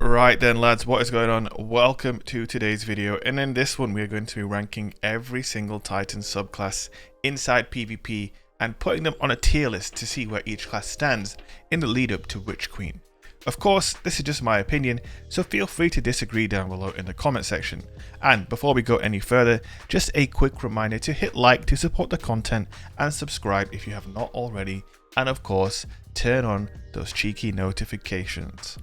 Right then lads, what is going on? Welcome to today's video, and in this one we are going to be ranking every single Titan subclass inside PvP and putting them on a tier list to see where each class stands in the lead up to Witch Queen. Of course, this is just my opinion, so feel free to disagree down below in the comment section. And before we go any further, just a quick reminder to hit like to support the content and subscribe if you have not already, and of course turn on those cheeky notifications.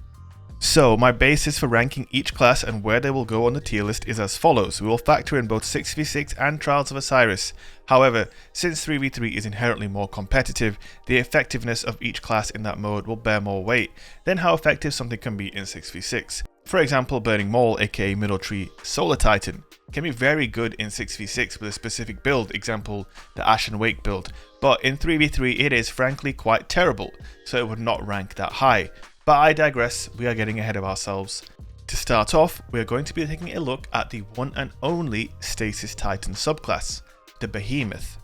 So my basis for ranking each class and where they will go on the tier list is as follows. We will factor in both 6v6 and Trials of Osiris. However, since 3v3 is inherently more competitive, the effectiveness of each class in that mode will bear more weight than how effective something can be in 6v6. For example, Burning MAUL, aka Middle Tree Solar Titan, can be very good in 6v6 with a specific build, example the Ashen Wake build, but in 3v3 it is frankly quite terrible, so it would not rank that high. But I digress, we are getting ahead of ourselves. To start off, we are going to be taking a look at the one and only Stasis Titan subclass, the Behemoth.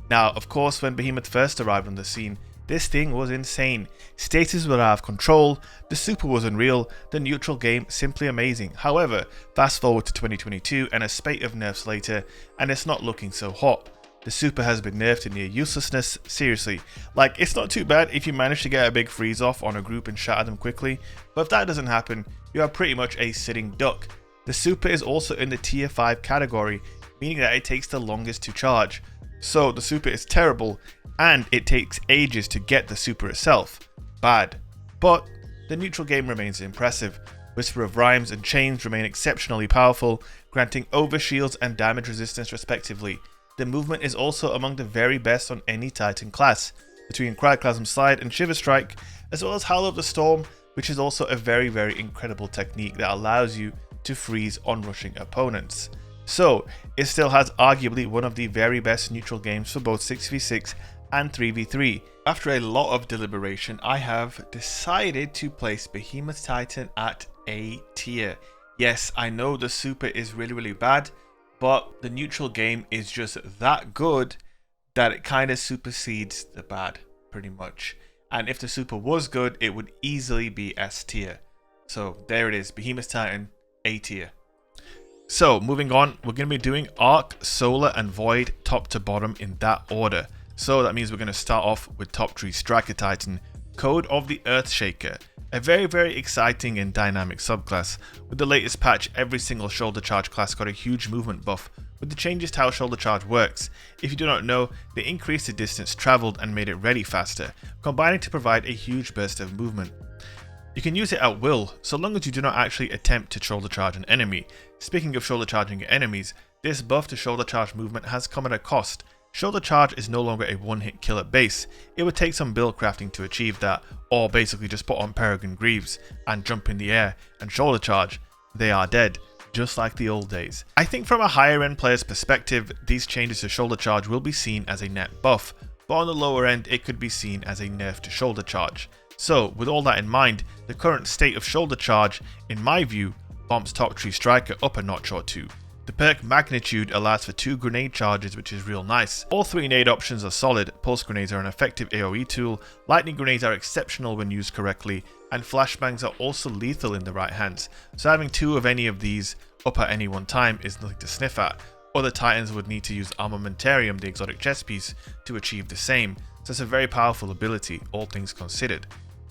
Now, of course, when Behemoth first arrived on the scene, this thing was insane. Stasis was out of control, the super was unreal, the neutral game simply amazing. However, fast forward to 2022 and a spate of nerfs later, and it's not looking so hot. The super has been nerfed to near uselessness. Seriously, like, it's not too bad if you manage to get a big freeze off on a group and shatter them quickly, but if that doesn't happen, you are pretty much a sitting duck. The super is also in the tier 5 category, meaning that it takes the longest to charge. So the super is terrible, and it takes ages to get the super itself. Bad. But the neutral game remains impressive. Whisper of Rhymes and Chains remain exceptionally powerful, granting overshields and damage resistance respectively. The movement is also among the very best on any Titan class, between Cryoclasm Slide and Shiver Strike, as well as Howl of the Storm, which is also a very incredible technique that allows you to freeze onrushing opponents. So, it still has arguably one of the very best neutral games for both 6v6 and 3v3. After a lot of deliberation, I have decided to place Behemoth Titan at A tier. Yes, I know the super is really bad, but the neutral game is just that good that it kind of supersedes the bad, pretty much. And if the super was good, it would easily be S tier. So there it is, Behemoth Titan, A tier. So moving on, we're going to be doing Arc, Solar and Void top to bottom in that order. So that means we're going to start off with Top Tree Striker Titan, Code of the Earthshaker. A very exciting and dynamic subclass. With the latest patch, every single shoulder charge class got a huge movement buff, with the changes to how shoulder charge works. If you do not know, they increased the distance travelled and made it ready faster, combining to provide a huge burst of movement. You can use it at will, so long as you do not actually attempt to shoulder charge an enemy. Speaking of shoulder charging enemies, this buff to shoulder charge movement has come at a cost. Shoulder charge is no longer a one-hit kill at base. It would take some build crafting to achieve that, or basically just put on Peregrine Greaves and jump in the air and shoulder charge. They are dead, just like the old days. I think from a higher end player's perspective, these changes to shoulder charge will be seen as a net buff, but on the lower end it could be seen as a nerf to shoulder charge. So with all that in mind, the current state of shoulder charge, in my view, bumps Top Tree Striker up a notch or two. The perk Magnitude allows for 2 grenade charges, which is real nice. All 3 nade options are solid, pulse grenades are an effective AoE tool, lightning grenades are exceptional when used correctly, and flashbangs are also lethal in the right hands, so having 2 of any of these up at any one time is nothing to sniff at. Other Titans would need to use Armamentarium, the exotic chess piece, to achieve the same, so it's a very powerful ability, all things considered.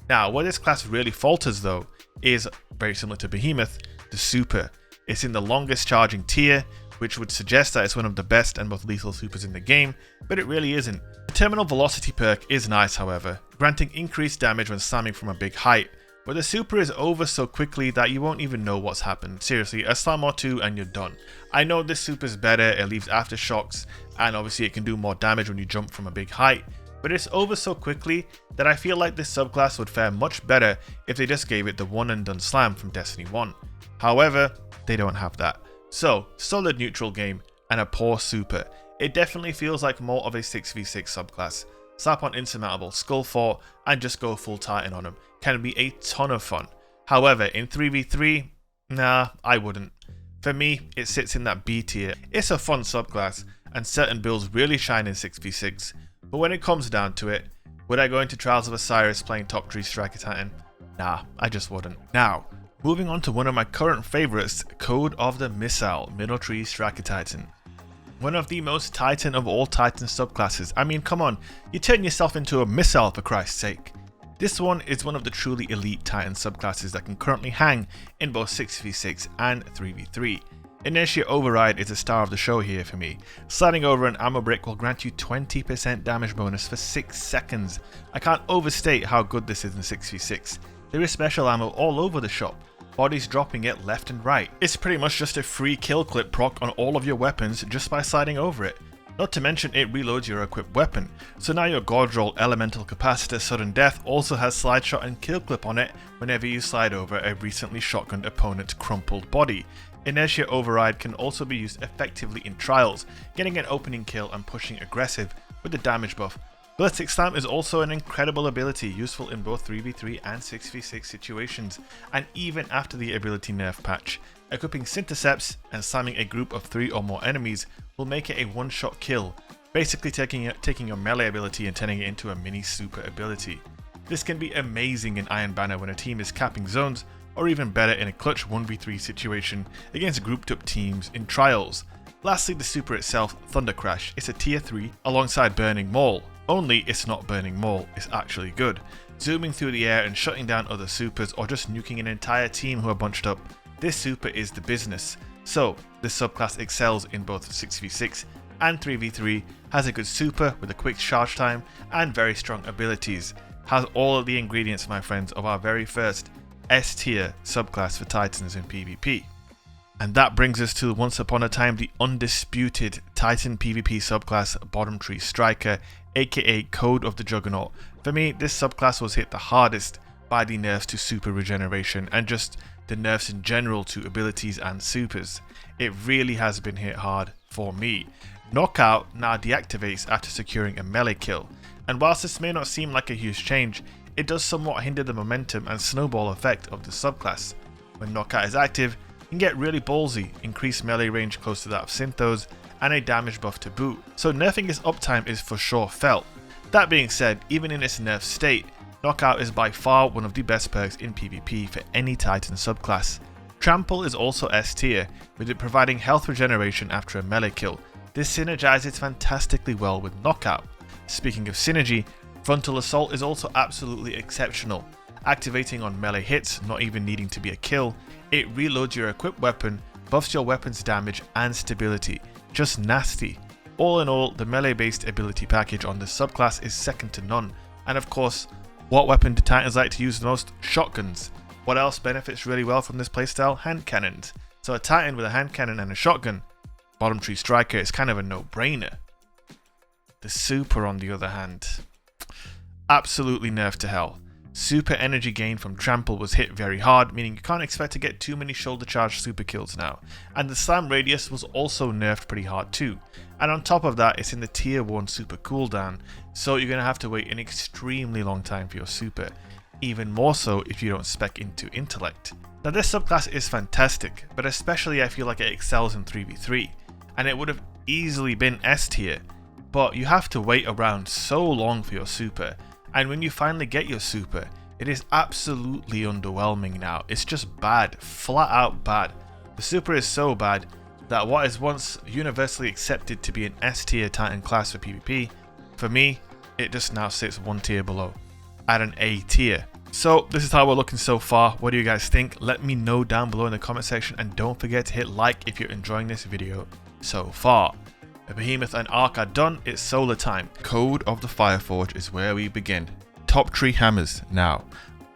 Now, where this class really falters though, is very similar to Behemoth, the super. It's in the longest charging tier, which would suggest that it's one of the best and most lethal supers in the game, but it really isn't. The Terminal Velocity perk is nice however, granting increased damage when slamming from a big height, but the super is over so quickly that you won't even know what's happened. Seriously, a slam or 2 and you're done. I know this super is better, it leaves aftershocks, and obviously it can do more damage when you jump from a big height, but it's over so quickly that I feel like this subclass would fare much better if they just gave it the one and done slam from Destiny 1. However, they don't have that. So, solid neutral game and a poor super. It definitely feels like more of a 6v6 subclass. Slap on Insurmountable, Skull Fort, and just go full Titan on them. Can be a ton of fun. However, in 3v3, nah, I wouldn't. For me, it sits in that B tier. It's a fun subclass, and certain builds really shine in 6v6. But when it comes down to it, would I go into Trials of Osiris playing Top Tree Striker Titan? Nah, I just wouldn't. Now, Moving on to one of my current favourites, Code of the Missile, Middle Tree Striker Titan. One of the most Titan of all Titan subclasses. I mean, come on, you turn yourself into a missile for Christ's sake. This one is one of the truly elite Titan subclasses that can currently hang in both 6v6 and 3v3. Inertia Override is the star of the show here for me. Sliding over an ammo brick will grant you 20% damage bonus for 6 seconds. I can't overstate how good this is in 6v6. There is special ammo all over the shop, bodies dropping it left and right. It's pretty much just a free kill clip proc on all of your weapons just by sliding over it. Not to mention it reloads your equipped weapon, so now your Gorge Roll Elemental Capacitor Sudden Death also has slide shot and kill clip on it whenever you slide over a recently shotgunned opponent's crumpled body. Inertia Override can also be used effectively in trials, getting an opening kill and pushing aggressive with the damage buff. Ballistic Slam is also an incredible ability, useful in both 3v3 and 6v6 situations, and even after the ability nerf patch. Equipping Syntercepts and slamming a group of 3 or more enemies will make it a one-shot kill, basically taking your melee ability and turning it into a mini super ability. This can be amazing in Iron Banner when a team is capping zones, or even better in a clutch 1v3 situation against grouped up teams in trials. Lastly, the super itself, Thunder Crash, is a tier 3 alongside Burning MAUL. Only it's not Burning MAUL, it's actually good. Zooming through the air and shutting down other supers or just nuking an entire team who are bunched up, this super is the business. So, this subclass excels in both 6v6 and 3v3, has a good super with a quick charge time and very strong abilities. Has all of the ingredients, my friends, of our very first S tier subclass for Titans in PvP. And that brings us to once upon a time the undisputed Titan PvP subclass Bottom Tree Striker, aka Code of the Juggernaut. For me, this subclass was hit the hardest by the nerfs to super regeneration and just the nerfs in general to abilities and supers. It really has been hit hard for me. Knockout now deactivates after securing a melee kill, and whilst this may not seem like a huge change, it does somewhat hinder the momentum and snowball effect of the subclass. When Knockout is active, you can get really ballsy, increase melee range close to that of Synthos, and a damage buff to boot, so nerfing its uptime is for sure felt. That being said, even in its nerf state, Knockout is by far one of the best perks in PvP for any Titan subclass. Trample is also S tier, with it providing health regeneration after a melee kill. This synergizes fantastically well with Knockout. Speaking of synergy, Frontal Assault is also absolutely exceptional. Activating on melee hits, not even needing to be a kill, it reloads your equipped weapon, buffs your weapon's damage and stability. Just nasty. All in all, the melee based ability package on this subclass is second to none. And of course, what weapon do Titans like to use the most? Shotguns. What else benefits really well from this playstyle? Hand cannons. So a Titan with a hand cannon and a shotgun, Bottom Tree Striker, is kind of a no-brainer. The super, on the other hand, absolutely nerfed to hell. Super energy gain from Trample was hit very hard, meaning you can't expect to get too many shoulder charge super kills now. And the slam radius was also nerfed pretty hard too. And on top of that, it's in the tier 1 super cooldown, so you're going to have to wait an extremely long time for your super. Even more so if you don't spec into intellect. Now this subclass is fantastic, but especially I feel like it excels in 3v3. And it would have easily been S tier, but you have to wait around so long for your super. And when you finally get your super, it is absolutely underwhelming now. It's just bad, flat out bad. The super is so bad that what is once universally accepted to be an S tier Titan class for PvP, for me, it just now sits one tier below, at an A tier. So this is how we're looking so far. What do you guys think? Let me know down below in the comment section, and don't forget to hit like if you're enjoying this video so far. The Behemoth and Arc are done, it's solar time. Code of the Fireforge is where we begin. Top tree hammers. Now,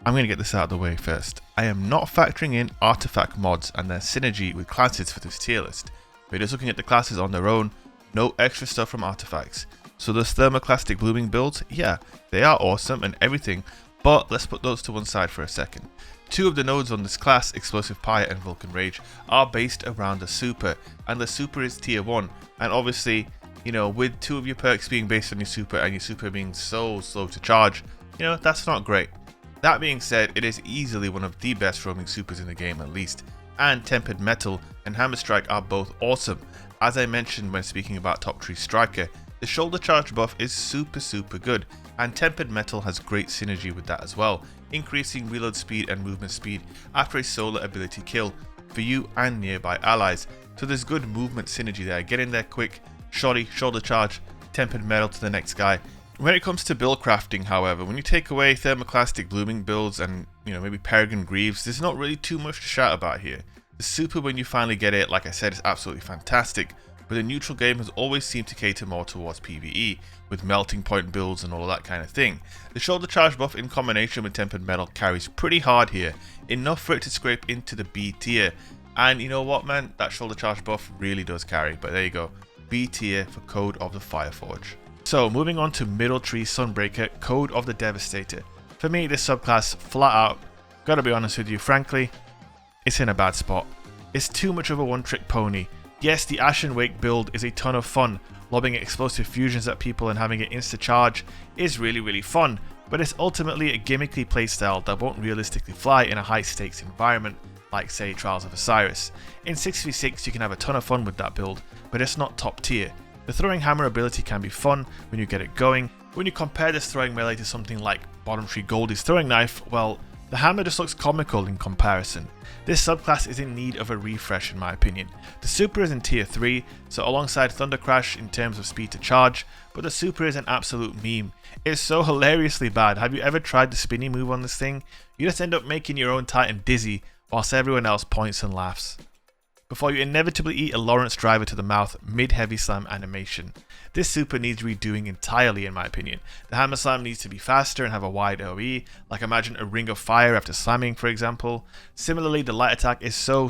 I'm going to get this out of the way first. I am not factoring in artifact mods and their synergy with classes for this tier list. We're just looking at the classes on their own, no extra stuff from artifacts. So those thermoclastic blooming builds, yeah, they are awesome and everything, but let's put those to one side for a second. Two of the nodes on this class, Explosive Pyre and Vulcan Rage, are based around the super, and the super is tier 1, and obviously, you know, with two of your perks being based on your super and your super being so slow to charge, you know, that's not great. That being said, it is easily one of the best roaming supers in the game at least, and Tempered Metal and Hammer Strike are both awesome. As I mentioned when speaking about Top Tree Striker, the shoulder charge buff is super good, and Tempered Metal has great synergy with that as well, increasing reload speed and movement speed after a solar ability kill for you and nearby allies. So there's good movement synergy there. Get in there quick, shoddy, shoulder charge, Tempered Metal to the next guy. When it comes to build crafting, however, when you take away Thermoclastic Blooming builds and maybe Peregrine Greaves, there's not really too much to shout about here. The super, when you finally get it, like I said, is absolutely fantastic, but the neutral game has always seemed to cater more towards PvE, with melting point builds and all of that kind of thing. The shoulder charge buff in combination with Tempered Metal carries pretty hard here, enough for it to scrape into the B tier, and you know what, man, that shoulder charge buff really does carry, but there you go, B tier for Code of the Fireforge. So moving on to Middle Tree Sunbreaker, Code of the Devastator. For me, this subclass, flat out, gotta be honest with you, frankly, it's in a bad spot. It's too much of a one-trick pony. Yes, the Ashen Wake build is a ton of fun. Lobbing explosive fusions at people and having it insta-charge is really fun, but it's ultimately a gimmicky playstyle that won't realistically fly in a high-stakes environment like, say, Trials of Osiris. In 6v6 you can have a ton of fun with that build, but it's not top tier. The throwing hammer ability can be fun when you get it going. When you compare this throwing melee to something like Bottom Tree Goldie's throwing knife, well, the hammer just looks comical in comparison. This subclass is in need of a refresh in my opinion. The super is in tier 3, so alongside Thunder Crash in terms of speed to charge, but the super is an absolute meme. It's so hilariously bad. Have you ever tried the spinny move on this thing? You just end up making your own Titan dizzy whilst everyone else points and laughs, before you inevitably eat a Lawrence driver to the mouth mid-heavy slam animation. This super needs redoing entirely in my opinion. The hammer slam needs to be faster and have a wide OE, like imagine a ring of fire after slamming for example. Similarly, the light attack is so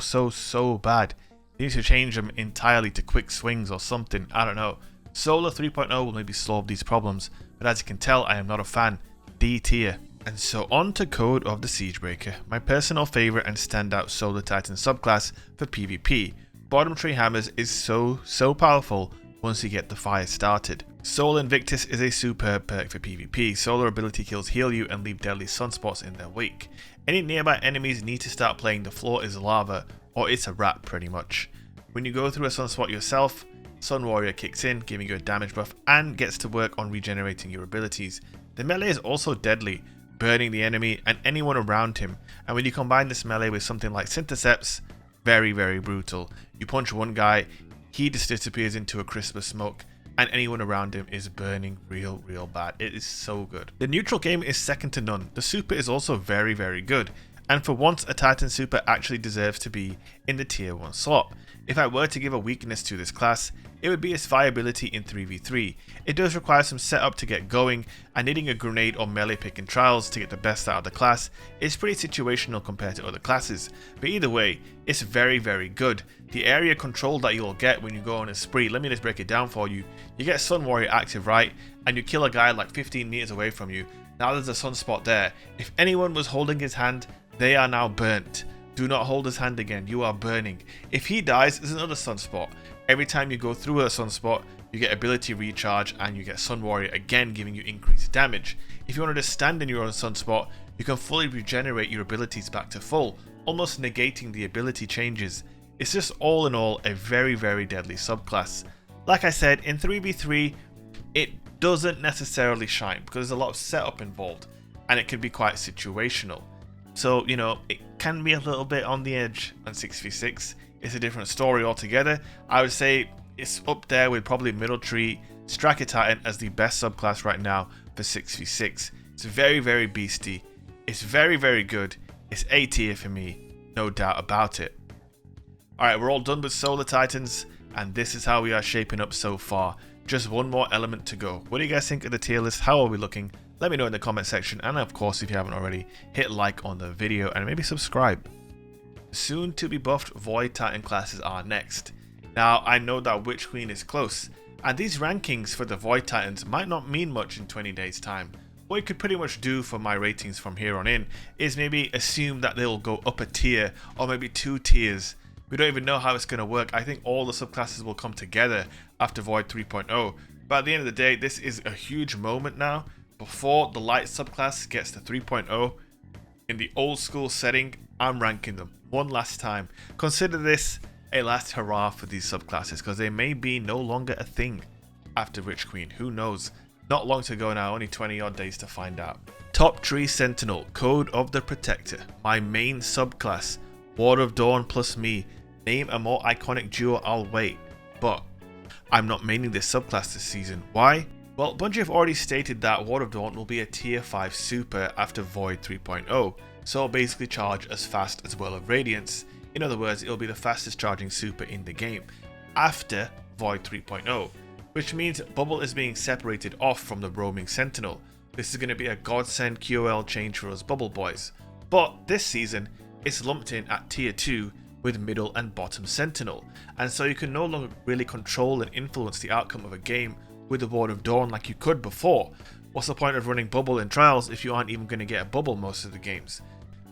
bad. You need to change them entirely to quick swings or something, I don't know. Solar 3.0 will maybe solve these problems, but as you can tell I am not a fan. D tier. And so on to Code of the Siegebreaker, my personal favourite and standout Solar Titan subclass for PvP. Bottom Tree Hammers is so powerful once you get the fire started. Soul Invictus is a superb perk for PvP. Solar ability kills heal you and leave deadly sunspots in their wake. Any nearby enemies need to start playing the floor is lava, or it's a wrap pretty much. When you go through a sunspot yourself, Sun Warrior kicks in, giving you a damage buff and gets to work on regenerating your abilities. The melee is also deadly, burning the enemy and anyone around him, and when you combine this melee with something like Syntheseps, very brutal. You punch one guy, he just disappears into a crisp of smoke, and anyone around him is burning real bad. It is so good. The neutral game is second to none. The super is also very good, and for once a Titan super actually deserves to be in the tier 1 slot. If I were to give a weakness to this class, it would be its viability in 3v3. It does require some setup to get going, and needing a grenade or melee pick in trials to get the best out of the class is pretty situational compared to other classes, but either way, it's very good. The area control that you'll get when you go on a spree, let me just break it down for you. You get Sun Warrior active, right, and you kill a guy like 15 meters away from you. Now there's a sunspot there. If anyone was holding his hand, they are now burnt. Do not hold his hand again, you are burning. If he dies, there's another sunspot. Every time you go through a sunspot, you get ability recharge and you get Sun Warrior again giving you increased damage. If you want to just stand in your own sunspot, you can fully regenerate your abilities back to full, almost negating the ability changes. It's just all in all a very deadly subclass. Like I said, in 3v3, it doesn't necessarily shine because there's a lot of setup involved and it can be quite situational. So, it can be a little bit on the edge on 6v6. It's a different story altogether. I would say it's up there with probably Middle Tree, Striker Titan as the best subclass right now for 6v6. It's very beasty. It's very good. It's A tier for me, no doubt about it. Alright, we're all done with Solar Titans, and this is how we are shaping up so far. Just one more element to go. What do you guys think of the tier list? How are we looking? Let me know in the comment section, and of course if you haven't already, hit like on the video and maybe subscribe. Soon to be buffed Void Titan classes are next. Now I know that Witch Queen is close, and these rankings for the Void Titans might not mean much in 20 days time. What you could pretty much do for my ratings from here on in is maybe assume that they'll go up a tier or maybe 2 tiers. We don't even know how it's going to work. I think all the subclasses will come together after Void 3.0, but at the end of the day this is a huge moment now. Before the light subclass gets to 3.0, in the old school setting, I'm ranking them one last time. Consider this a last hurrah for these subclasses because they may be no longer a thing after Witch Queen. Who knows? Not long to go now, only 20 odd days to find out. Top Tree Sentinel, Code of the Protector, my main subclass, Ward of Dawn plus me. Name a more iconic duo, I'll wait. But I'm not maining this subclass this season. Why? Well, Bungie have already stated that Ward of Dawn will be a tier 5 super after Void 3.0, so it'll basically charge as fast as Well of Radiance. In other words, it'll be the fastest charging super in the game after Void 3.0, which means Bubble is being separated off from the roaming Sentinel. This is going to be a godsend QOL change for us Bubble boys, but this season it's lumped in at tier 2 with middle and bottom Sentinel, and so you can no longer really control and influence the outcome of a game with the Ward of Dawn like you could before. What's the point of running Bubble in Trials if you aren't even going to get a Bubble most of the games?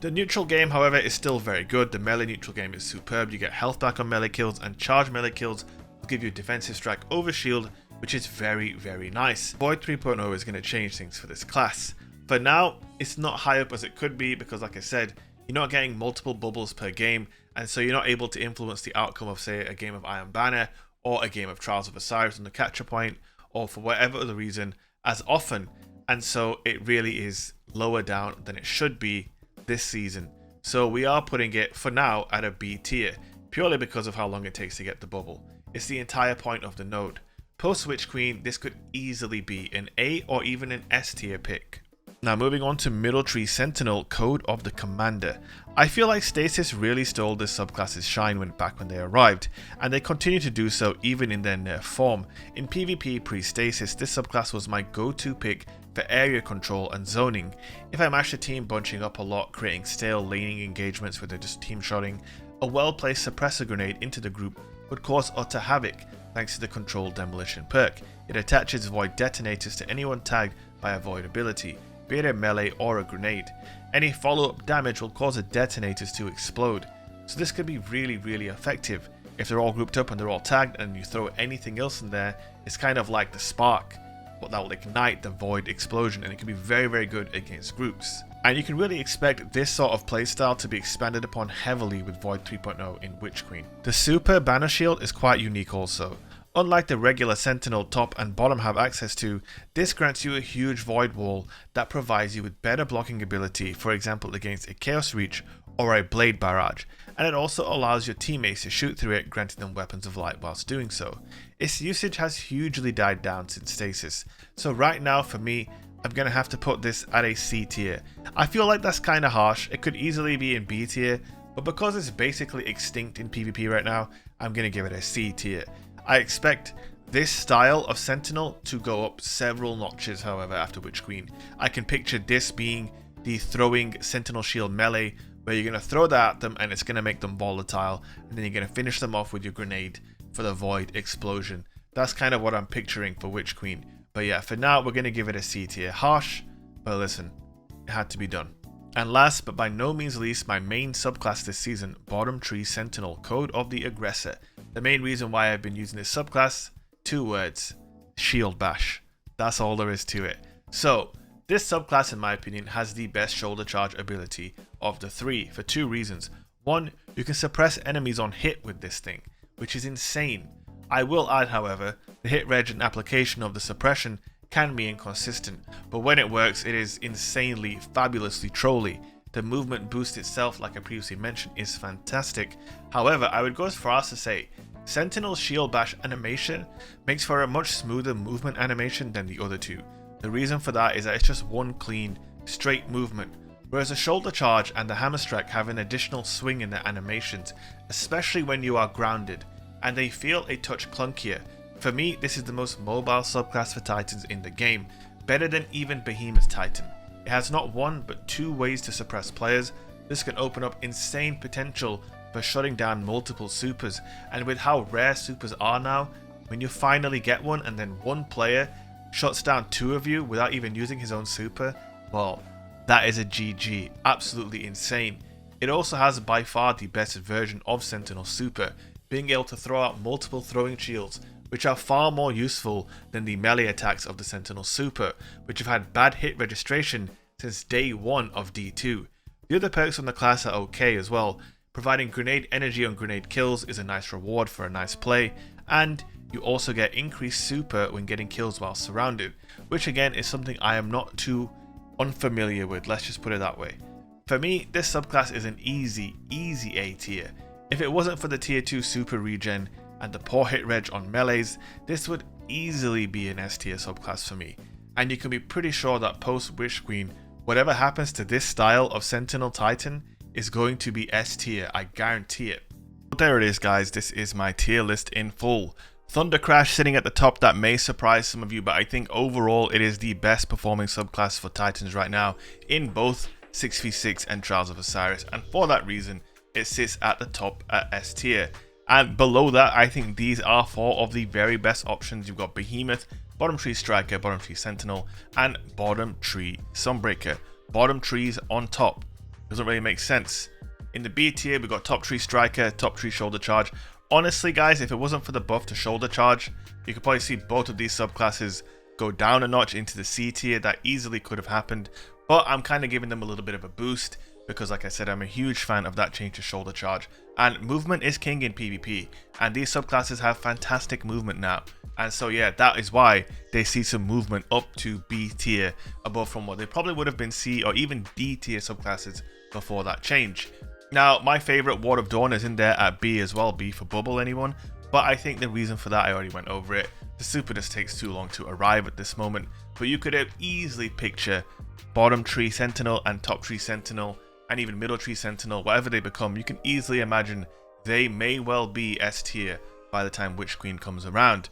The neutral game, however, is still very good. The melee neutral game is superb. You get health back on melee kills, and charge melee kills will give you defensive strike over shield, which is very, very nice. Void 3.0 is going to change things for this class. For now, it's not high up as it could be because, like I said, you're not getting multiple bubbles per game, and so you're not able to influence the outcome of, say, a game of Iron Banner or a game of Trials of Osiris on the capture point, or for whatever other reason, as often, and so it really is lower down than it should be this season. So we are putting it for now at a B tier, purely because of how long it takes to get the bubble. It's the entire point of the node. Post Witch Queen, this could easily be an A or even an S tier pick. Now moving on to Middle Tree Sentinel, Code of the Commander. I feel like Stasis really stole this subclass's shine back when they arrived, and they continue to do so even in their nerf form. In PvP pre-Stasis, this subclass was my go-to pick for area control and zoning. If I matched a team bunching up a lot, creating stale laning engagements where they're just team shotting, a well-placed suppressor grenade into the group would cause utter havoc thanks to the controlled demolition perk. It attaches void detonators to anyone tagged by a void ability, be it a melee or a grenade. Any follow-up damage will cause the detonators to explode, so this could be really, really effective. If they're all grouped up and they're all tagged and you throw anything else in there, it's kind of like the spark, but that will ignite the void explosion, and it can be very, very good against groups. And you can really expect this sort of playstyle to be expanded upon heavily with Void 3.0 in Witch Queen. The Super Banner Shield is quite unique also. Unlike the regular Sentinel top and bottom have access to, this grants you a huge void wall that provides you with better blocking ability, for example against a Chaos Reach or a Blade Barrage, and it also allows your teammates to shoot through it, granting them weapons of light whilst doing so. Its usage has hugely died down since Stasis, so right now for me, I'm going to have to put this at a C tier. I feel like that's kind of harsh. It could easily be in B tier, but because it's basically extinct in PvP right now, I'm going to give it a C tier. I expect this style of Sentinel to go up several notches, however, after Witch Queen. I can picture this being the throwing Sentinel Shield melee, where you're going to throw that at them and it's going to make them volatile, and then you're going to finish them off with your grenade for the void explosion. That's kind of what I'm picturing for Witch Queen. But yeah, for now, we're going to give it a C tier. Harsh, but listen, it had to be done. And last, but by no means least, my main subclass this season, Bottom Tree Sentinel, Code of the Aggressor. The main reason why I've been using this subclass, 2 words, Shield Bash. That's all there is to it. So, this subclass, in my opinion, has the best shoulder charge ability of the 3 for 2 reasons. 1, you can suppress enemies on hit with this thing, which is insane. I will add, however, the hit reg and application of the suppression can be inconsistent, but when it works, it is insanely, fabulously trolly. The movement boost itself, like I previously mentioned, is fantastic. However, I would go as far as to say, Sentinel's Shield Bash animation makes for a much smoother movement animation than the other 2. The reason for that is that it's just one clean, straight movement, whereas the Shoulder Charge and the Hammer Strike have an additional swing in their animations, especially when you are grounded, and they feel a touch clunkier. For me, this is the most mobile subclass for Titans in the game, better than even Behemoth's Titan. It has not 1 but 2 ways to suppress players. This can open up insane potential for shutting down multiple supers, and with how rare supers are now, when you finally get one and then one player shuts down 2 of you without even using his own super, well, that is a GG, absolutely insane. It also has by far the best version of Sentinel Super, being able to throw out multiple throwing shields, which are far more useful than the melee attacks of the Sentinel Super, which have had bad hit registration since day 1 of D2. The other perks on the class are okay as well. Providing grenade energy on grenade kills is a nice reward for a nice play, and you also get increased super when getting kills while surrounded, which again is something I am not too unfamiliar with, let's just put it that way. For me, this subclass is an easy A tier. If it wasn't for the tier 2 super regen and the poor hit reg on melees, this would easily be an S tier subclass for me. And you can be pretty sure that post Witch Queen, whatever happens to this style of Sentinel Titan is going to be S tier, I guarantee it. But there it is guys, this is my tier list in full. Thunder Crash sitting at the top, that may surprise some of you, but I think overall it is the best performing subclass for Titans right now in both 6v6 and Trials of Osiris, and for that reason it sits at the top at S tier. And below that, I think these are 4 of the very best options. You've got Behemoth, bottom tree Striker, bottom tree Sentinel, and bottom tree Sunbreaker. Bottom trees on top. Doesn't really make sense. In the B tier, we've got top tree Striker, top tree Shoulder Charge. Honestly guys, if it wasn't for the buff to Shoulder Charge, you could probably see both of these subclasses go down a notch into the C tier. That easily could have happened, but I'm kind of giving them a little bit of a boost because like I said, I'm a huge fan of that change to Shoulder Charge, and movement is king in PvP, and these subclasses have fantastic movement now. And so yeah, that is why they see some movement up to B tier above from what they probably would have been C or even D tier subclasses before that change. Now, my favorite Ward of Dawn is in there at B as well, B for bubble anyone, but I think the reason for that, I already went over it. The super just takes too long to arrive at this moment, but you could easily picture bottom tree Sentinel and top tree Sentinel and even middle tree Sentinel, whatever they become, you can easily imagine they may well be S tier by the time Witch Queen comes around.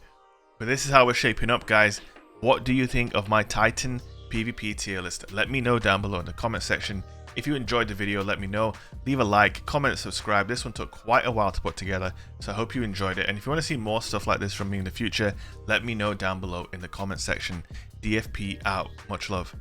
But this is how we're shaping up guys. What do you think of my Titan PvP tier list? Let me know down below in the comment section. If you enjoyed the video, let me know. Leave a like, comment, subscribe. This one took quite a while to put together, so I hope you enjoyed it. And if you want to see more stuff like this from me in the future, let me know down below in the comment section. DFP out. Much love.